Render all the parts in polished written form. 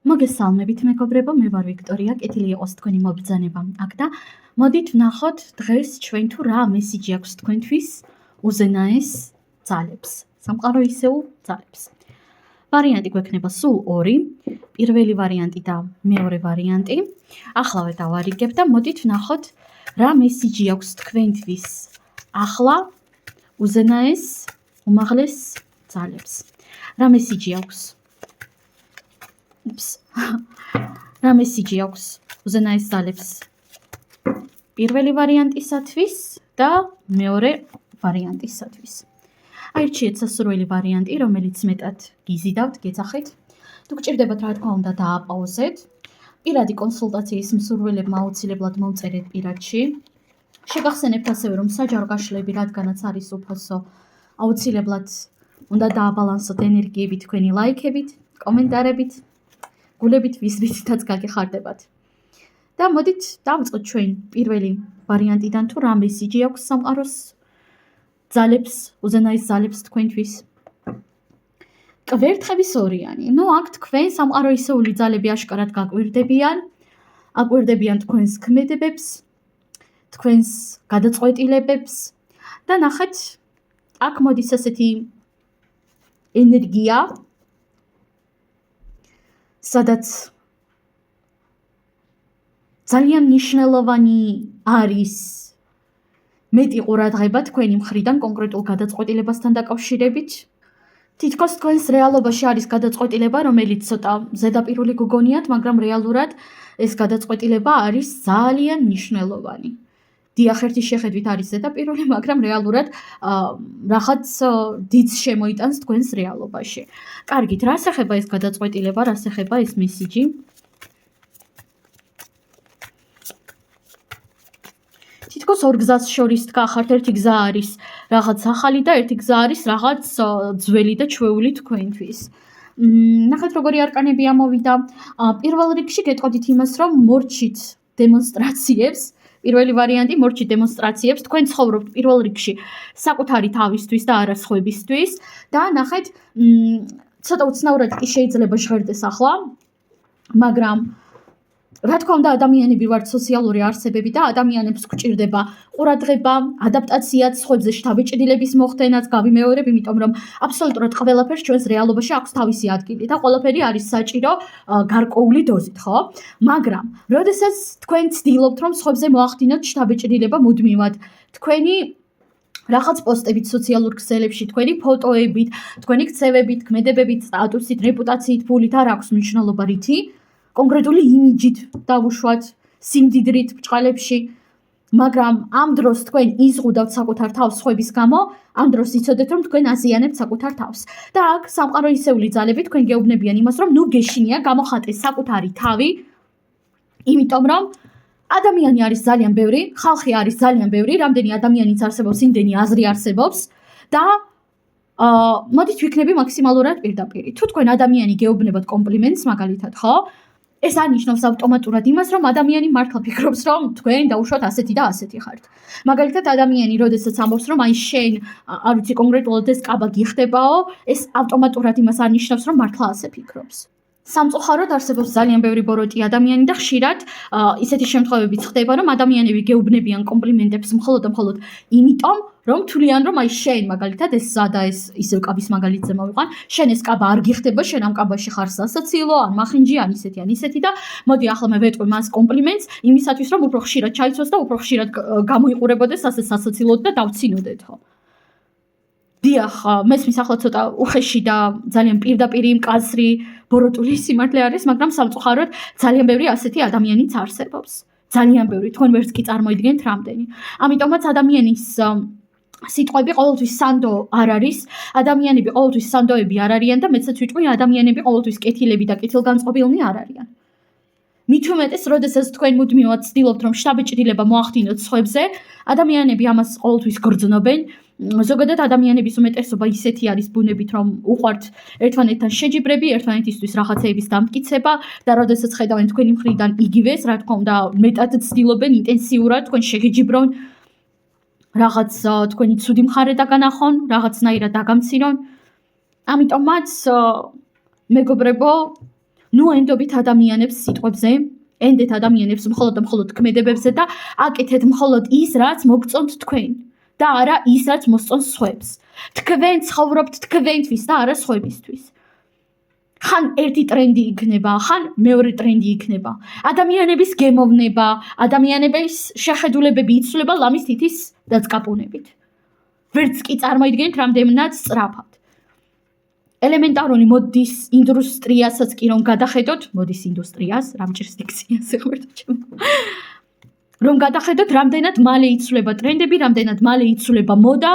მოგესალმებით მეგობრებო, მე ვარ ვიქტორია, კეთილი იყოს თქვენი მობრძანება აქ და მოდით ვნახოთ დღეს ჩვენ თუ რა მესიჯი აქვს თქვენთვის უზენაეს ძალებს, სამყარო ისეულ ძალებს. ვარიანტი გვექნება სულ ორი, პირველი ვარიანტი და მეორე ვარიანტი. ახლავე დავარიგებ და მოდით ვნახოთ რა მესიჯი აქვს თქვენთვის ახლა უზენაეს უმაღლეს ძალებს. რა მესიჯი აქვს? რა მესიჯი აქვს უზენაეს ძალებს პირველი ვარიანტისათვის და მეორე ვარიანტისათვის. აირჩიეთ სასურველი ვარიანტი, რომელიც მეტად გიზიდავთ, გეძახით. თუ გჭირდებათ, რა თქმა უნდა, დააპაუზეთ. პირადი კონსულტაციის მსურველებმა აუცილებლად მომწერეთ პირადში. შეგახსენებთ ასევე, რომ საჯარო გაშლები, რადგანაც არის უფასო, აუცილებლად უნდა დააბალანსოთ ენერგიები თქვენი ლაიქებით, კომენტარებით, გულებით ვისბითაც გაგეხარდებათ. და მოდით დავიწყოთ ჩვენ პირველი ვარიანტიდან თუ რა მესიჯი აქვს სამყაროს ძალებს, უზენაეს ძალებს თქვენთვის. კვერთხების ორიანი. აქ თქვენ სამყარო ისეული ძალები აშკარად აკვირდებიან თქვენს ქმედებებს, თქვენს გადაწყვეტილებებს და ნახეთ, აქ მოდის ასეთი ენერგია, სადაც ძალიან მნიშვნელოვანი არის მეტი ყურადღება თქვენი მხრიდან კონკრეტულ გადაწყვეტილებასთან დაკავშირებით. თითქოს თქვენს რეალობაში არის გადაწყვეტილება, რომელიც ცოტა ზედაპირული გგონიათ, მაგრამ რეალურად ეს გადაწყვეტილება არის ძალიან მნიშვნელოვანი. დიახ, ერთი შეხედვით არის ზედაპირული, მაგრამ რეალურად რაღაც დიდს შემოიტანს თქვენს რეალობაში. კარგით, რას ეხება ეს გადაწყვეტილება, რას ეხება ეს მესიჯი? თითქოს ორ გზას შორის დგახართ, ერთი გზა არის რაღაც ახალი და ერთი გზა არის რაღაც ძველი და ჩვეული თქვენთვის. ნახეთ, როგორი არკანები ამოვიდა. პირველ რიგში გეტყოდით იმას, რომ მორჩით დემონსტრაციებს. პირველი ვარიანტი მორჩით დემონსტრაციებს. თქვენ ცხოვრობთ პირველ რიგში საკუთარი თავისთვის და არა სხვებისთვის და ნახეთ, ცოტა უცნაურად კი შეიძლება ჟღერდეს ახლა, მაგრამ რა თქმა უნდა, ადამიანები ვართ სოციალური არსებები და ადამიანებს გვჭირდება ყურადღება, ადაპტაციაც, სხვებზე შთაბეჭდილების მოხდენაც, გავიმეორებ, იმიტომ რომ აბსოლუტურად ყველაფერს ჩვენს რეალობაში აქვს თავისი ადგილი და ყველაფერი არის საჭირო გარკვეული დოზით, ხო? მაგრამ, როდესაც თქვენ ცდილობთ, რომ სხვებზე მოახდინოთ შთაბეჭდილება მუდმივად, თქვენი რაღაც პოსტებით სოციალურ ქსელებში, თქვენი ფოტოებით, თქვენი ქცევებით, ქმედებებით, სტატუსით, რეპუტაციით, ფულით არ აქვს მნიშვნელობა რითი? კონკრეტული იმიჯით დავუშვათ, სიმდიდრით, ბრჭყალებში, მაგრამ ამ დროს თქვენ იზღუდავთ საკუთარ თავს სხვების გამო, ამ დროს იცოდეთ, რომ თქვენ აზიანებთ საკუთარ თავს. და აქ სამყარო ისეული ძალები თქვენ გეუბნებიან იმას, რომ ნუ გეშინია გამოხატეს საკუთარი თავი, იმიტომ რომ ადამიანი არის ძალიან ბევრი, ხალხი არის ძალიან ბევრი, რამდენი ადამიანიც არსებობს, იმდენი აზრი არსებობს და მოდით ვიქნები მაქსიმალურად პირდაპირი. თუ თქვენ ადამიანი გეუბნებათ კომპლიმენტს, მაგალითად, ხო? ეს ანიშნავს ავტომატურად იმას, რომ ადამიანი მართლა ფიქრობს, რომ თქვენ დაუშვათ ასეთი და ასეთი ხართ. მაგალითად, ადამიანი, როდესაც ამბობს, რომ აი შენ, არ ვიცი, კონკრეტულად ეს კაბა გიხდებაო, ეს ავტომატურად იმას ანიშნავს, რომ მართლა ასე ფიქრობს. სამწუხაროდ არსებობს ძალიან ბევრი ბოროტი ადამიანი და ხშირად ისეთი შემთხვევებიც ხდება, რომ ადამიანები გეუბნებიან კომპლიმენტებს მხოლოდ და მხოლოდ იმიტომ, რომ თვლიან, რომ აი შენ მაგალითად ეს სადა ეს ისევ კაბის მაგალითზე მოვიყვან, შენ ეს კაბა არ გიხდება, შენ ამ კაბაში ხარ სასაცილო, ან მახინჯი, ან ისეთი და მოდი ახლა მე ვეტყვი მას კომპლიმენტს იმისათვის, რომ უფრო ხშირად ჩაიცვას და უფრო ხშირად გამოიყურებოდეს ასე სასაცილოდ და დავცინოდეთო. დიახ, მესმის ახლა ცოტა უხეში და ძალიან პირდაპირი მკაცრი ბოროტული სიმართლე არის, მაგრამ სამწუხაროდ ძალიან ბევრი ასეთი ადამიანიც არსებობს. ძალიან ბევრი, თქვენ ვერც კი წარმოიდგენთ რამდენი. ამიტომაც ადამიანის სიტყვები ყოველთვის სანდო არ არის, ადამიანები ყოველთვის სანდოები არ არიან და მეცაც ვიტყვი, ადამიანები ყოველთვის კეთილები და კეთილგანწყობილნი არ არიან. მით უმეტეს, როდესაც თქვენ მუდმივად ცდილობთ, რომ შთაბეჭდილება მოახდინოთ სხვებზე, ადამიანები ამას ყოველთვის გრძნობენ. ზოგადად ადამიანების უმეტესობა ისეთი არის ბუნებით, რომ უყვართ ერთმანეთთან შეჯიბრები, ერთმანეთისთვის რაღაცეების დამტკიცება და როდესაც ხედავენ თქვენი მხრიდან იგივეს, რა თქმა უნდა, მეტად ცდილობენ ინტენსიურად თქვენ შეგეჯიბრონ, რაღაც თქვენი ცუდი მხარე დაგანახონ, რაღაცნაირად დაგამცინონ. ამიტომაც მეგობრებო, ნუ ენდობით ადამიანებს სიტყვებზე, ენდეთ ადამიანებს მხოლოდ და მხოლოდ ქმედებებზე და აკეთეთ მხოლოდ ის, რაც მოგწონთ თქვენ და არა ის, რაც მოსწონს სხვებს. თქვენ ცხოვრობთ თქვენთვის და არა სხვებისთვის. ხან ერთი ტრენდი იქნება, ხან მეორე ტრენდი იქნება. ადამიანების გემოვნება, ადამიანების შეხედულებები იცვლება ლამის თითის დაწყაპუნებით. ვერც კი წარმოიდგენთ რამდენად სწრაფად. ელემენტარული მოდის ინდუსტრიასაც კი რომ გადახედოთ, მოდის ინდუსტრიას, რამჭირს დიქციას ეხმართ ჩემო. რომ გადახედოთ, რამდენად მალე იცვლება ტრენდები, რამდენად მალე იცვლება მოდა.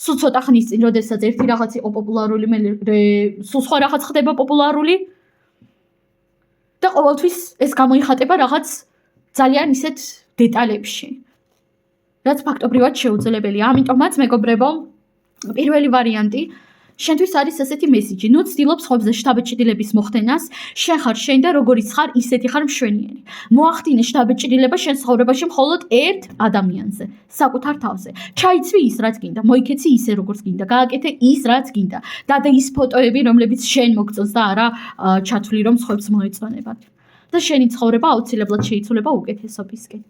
სულ ცოტა ხნის წინ, როდესაც ერთი რაღაც იყო პოპულარული, სულ სხვა რაღაც ხდება პოპულარული და ყოველთვის ეს გამოიხატება რაღაც ძალიან ისეთ დეტალებში, რაც ფაქტობრივად შეუძლებელია. ამიტომაც, მეგობრებო, პირველი ვარიანტი შენთვის არის ესეთი მესიჯი. ნუ ცდილობ სხვებზე შთაბეჭდილების მოხდენას, შენ ხარ შენ და როგორიც ხარ, ისეთი ხარ მშვენიერი. მოახდინე შთაბეჭდილება შენ ცხოვრებაში მხოლოდ ერთ ადამიანზე, საკუთარ თავზე. ჩაიცვი ის, რაც გინდა, მოიქეცი ისე, როგორც გინდა, გააკეთე ის, რაც გინდა. დადე ის ფოტოები, რომლებიც შენ მოგწონს და არა ჩათვლი, რომ სხვებს მოეწონებათ. და შენი ცხოვრება აუცილებლად შეიცვლება უკეთესობისკენ.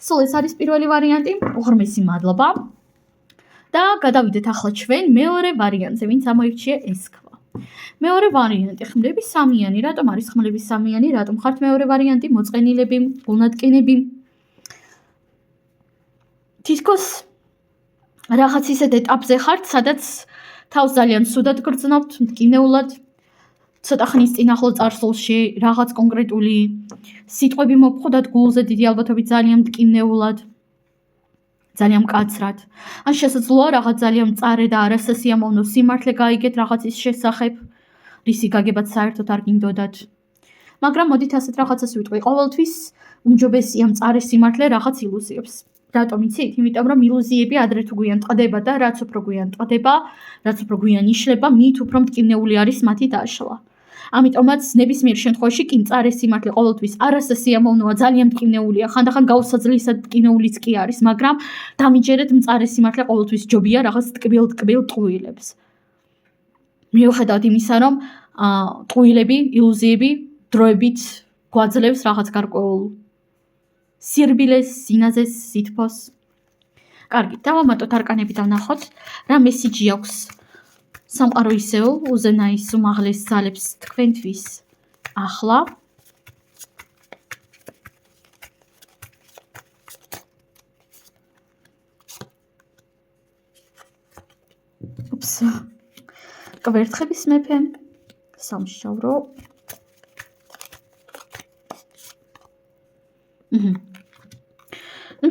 სულ ეს არის პირველი ვარიანტი. უღრმესი მადლობა. და გადავიდეთ ახლა ჩვენ მეორე ვარიანტზე, ვინც ამოირჩია ეს ქვა. მეორე ვარიანტი ხმლები სამიანი. რატომ არის ხმლები სამიანი? რატომ ხართ მეორე ვარიანტი? მოწყენილები, გულნატკინები. თითქოს რაღაც ისეთ ეტაპზე ხართ, სადაც თავს ძალიან ცუდად გრძნობთ, მტკინეულად. ცოტა ხნის წინ ახლო წარსულში რაღაც კონკრეტული სიტყვები მოგხვდათ გულზე დიდი ალბათობით ძალიან მტკინეულად. ძალიან მკაცრად. ან შესაძლოა რაღაც ძალიან მწარე და არასასიამოვნო სიმართლე გაიგეთ რაღაცის შესახებ, რისი გაგებაც საერთოდ არ გინდოდათ. მაგრამ მოდით ასეთ რაღაცას ვიტყვი. ყოველთვის უმჯობესია მწარე სიმართლე რაღაც ილუზიებს. რატომ იცით? იმიტომ რომ ილუზიები ადრე თუ გვიან ტყდება და რაც უფრო გვიან ტყდება, რაც უფრო გვიან იშლება, მით უფრო მტკინეული არის მათი დაშლა. ამიტომაც ნებისმიერ შემთხვევაში კი მწარე სიმართლე ყოველთვის არასასიამოვნოა, ძალიან მტკინეულია, ხანდახან გაუსაძლისად მტკინეულიც კი არის, მაგრამ დამიჯერეთ მწარე სიმართლე ყოველთვის ჯობია რაღაც ტკბილ ტყუილებს. მიუხედავად იმისა, რომ ტყუილები, ილუზიები დროებით გვაძლევს რაღაც გარკვეულ სირბილეს, სინაზეს, სითბოს. კარგი, დავამატოთ არკანები და ვნახოთ, რა მესიჯი აქვს სამყარო ისევ უზენაის უმაღლეს ძალებს თქვენთვის ახლა. კვერთხების მეფე, სამშაბრო.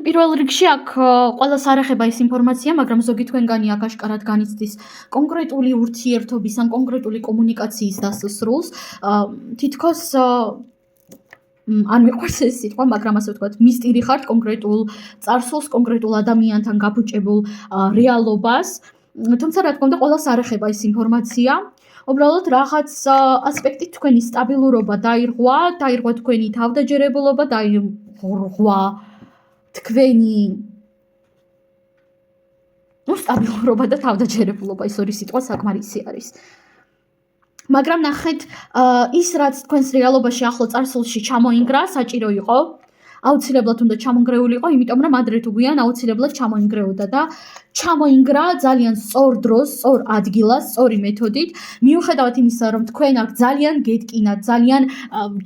პირველ რიგში აქ ყველას არ ეხება ეს ინფორმაცია, მაგრამ ზოგი თქვენგანი აქ აშკარად განიცდის კონკრეტული ურთიერთობის ან კონკრეტული კომუნიკაციის დასასრულს. თითქოს არ მიყვარს ეს სიტყვა, მაგრამ ასე ვთქვათ, მისტირი ხართ კონკრეტულ წარსულს, კონკრეტულ ადამიანთან გაფუჭებულ რეალობას. თუმცა რა თქმა უნდა, ყველას არ ეხება ეს ინფორმაცია. უბრალოდ რაღაც ასპექტით თქვენი სტაბილურობა დაირღვა თქვენი თავდაჯერებულობა, დაირღვა თქვენი სტაბილურობა და თავდაჯერებულობა, ეს ორი სიტყვა საკმარისი არის. მაგრამ ნახეთ, ის რაც თქვენს რეალობაში ახლო წარსულში ჩამოინგრა, საჭირო იყო, აუცილებლად უნდა ჩამონგრეულიყო, იმიტომ რომ ადრე თუ გვიან აუცილებლად ჩამოინგრეოდა და ჩამოინგრა ძალიან სწორ დროს, სწორ ადგილას, სწორი მეთოდით. მიუხედავად იმისა, რომ თქვენ აქ ძალიან გეტკინათ, ძალიან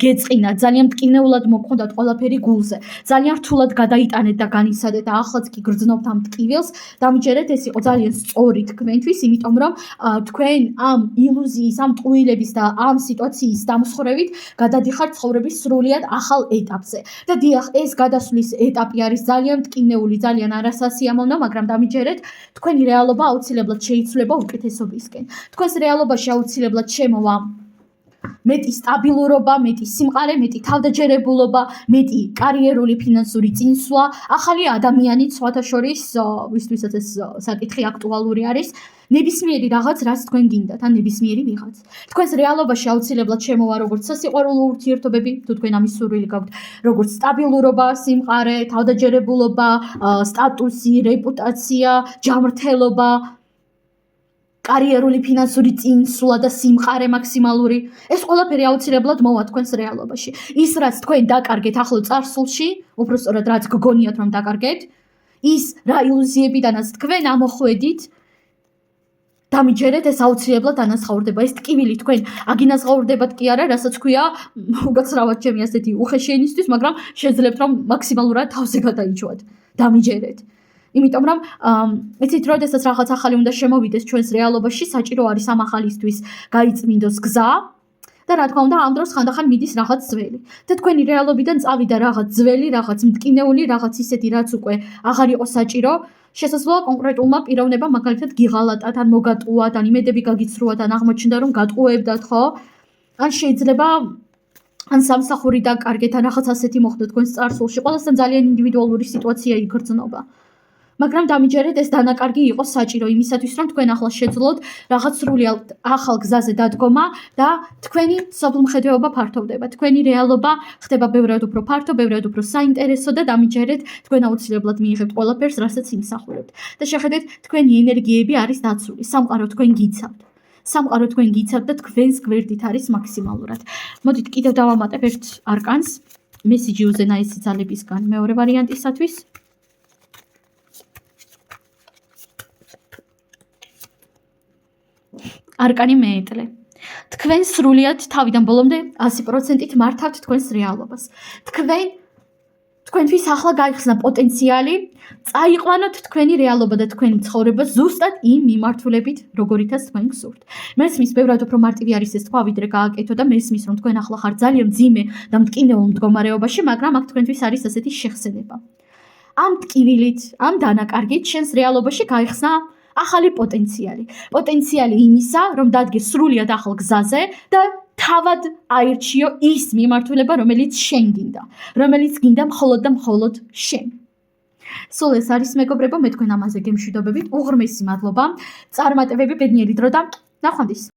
გეწყინათ, ძალიან მტკინეულად მოგხდათ ყველაფერი გულზე. ძალიან რთულად გადაიტანეთ და განიცადეთ და ახლაც კი გრძნობთ ამ ტკივილს, დამიჯერეთ, ეს იყო ძალიან სწორი თქვენთვის, იმიტომ რომ თქვენ ამ ილუზიის, ამ ტყუილების და ამ სიტუაციის დამსხვრევით გადადიხართ ცხოვრების სრულიად ახალ ეტაპზე. და დიახ, ეს გადასვლის ეტაპი არის ძალიან მტკინეული, ძალიან არასასიამოვნო, მაგრამ დამიჯერეთ, თქვენი რეალობა აუცილებლად შეიცვლება უკეთესობისკენ. თქვენს რეალობაში აუცილებლად შემოვა მეტი სტაბილურობა, მეტი სიმყარე, მეტი თავდაჯერებულობა, მეტი კარიერული, ფინანსური წინსვლა, ახალი ადამიანიც სხვათა შორის, ვისთვისაც ეს საკითხი აქტუალური არის, ნებისმიერი რაღაც, რაც თქვენ გინდათ, ან ნებისმიერი ვიღაც. თქვენს რეალობაში აუცილებლად შემოვა როგორც სასიყვარულო ურთიერთობები, თუ თქვენ ამის სურვილი გაქვთ, როგორც სტაბილურობა, სიმყარე, თავდაჯერებულობა, სტატუსი, რეპუტაცია, ჯანმრთელობა, კარიერული, ფინანსური წინსვლა და სიმყარე მაქსიმალური. ეს ყველაფერი აუცილებლად მოვა თქვენს რეალობაში. ის რაც თქვენ დაკარგეთ ახლო წარსულში, უბრალოდ რაც გგონიათ რომ დაკარგეთ, ის რა ილუზიებიდანაც თქვენ ამოხვედით, დამიჯერეთ, ეს აუცილებლად ანაზღაურდება. ეს ტკივილი თქვენ აგინაზღაურდებათ კი არა, რასაც ქვია, უგაცრავად ჩემი ასეთი უხეშენისთვის, მაგრამ შეძლებთ რომ მაქსიმალურად თავზე გადაიჯვათ. დამიჯერეთ. იმიტომ რომ იცით, როდესაც რაღაც ახალი უნდა შემოვიდეს ჩვენს რეალობაში, საჭირო არის ამ ახალისთვის გაიწმინდოს გზა და რა თქმა უნდა, ამ დროს ხანდახან მიდის რაღაც ძველი. და თქვენი რეალობიდან წავიდა რაღაც ძველი, რაღაც მტკინეული, რაღაც ისეთი, რაც უკვე აღარ იყო საჭირო. შესაძლოა კონკრეტულმა პიროვნებამ მაგალითად გიღალატათ, ან მოგატყუათ, ან იმედები გაგიცრუათ, ან აღმოჩნდა რომ გატყუებდათ, ხო? ან შეიძლება ან სამსახური დაკარგეთ, ან რაღაც ასეთი მოხდა თქვენს წარსულში. ყველასთან ძალიან ინდივიდუალური სიტუაცია იგრძნობა. მაგრამ დამიჯერეთ, ეს დანაკარგი იყო საჭირო იმისათვის, რომ თქვენ ახლა შეძლოთ რაღაც სრულიად ახალ გზაზე დადგომა და თქვენი სოფლმხედველობა ფართოვდება. თქვენი რეალობა ხდება ბევრად უფრო ფართო, ბევრად უფრო საინტერესო და დამიჯერეთ, თქვენ აუცილებლად მიიღებთ ყველაფერს, რასაც იმსახურებთ. და შეხედეთ, თქვენი ენერგიები არის დაცული. სამყარო თქვენ გიცავთ. სამყარო თქვენ გიცავთ და თქვენს გვერდით არის მაქსიმალურად. მოდით კიდევ დავამატებ ერთ არკანს, მესიჯი უზენაესი ძალებისგან მეორე ვარიანტისათვის. არკანი მეეტლე. თქვენ სრულიად თავიდან ბოლომდე 100%-ით მართავთ თქვენს რეალობას. თქვენთვის ახლა გაიხსნა პოტენციალი, წაიყვანოთ თქვენი რეალობა და თქვენი ცხოვრება ზუსტად იმ მიმართულებით, როგორითაც თქვენ გსურთ. მესმის ბევრად უფრო მარტივი არის ეს თქვა, ვიდრე გააკეთო და მესმის რომ თქვენ ახლა ხართ ძალიან მძიმე და მტკინეულ მდგომარეობაში, მაგრამ აქ თქვენთვის არის ასეთი შეხსენება. ამ ტკივილით, ამ დანაკარგით შენს რეალობაში გაიხსნა ახალი პოტენციალი. პოტენციალი იმისა, რომ დადგეს სრულიად ახალ გზაზე და თავად აირჩიო ის მიმართულება, რომელიც შენ გინდა, რომელიც გინდა მხოლოდ და მხოლოდ შენ. სულ ეს არის მეგობრებო, მე თქვენ ამაზე გემშვიდობებით. უღრმესი მადლობა. წარმატებები, ბედნიერი დრო და ნახვამდის.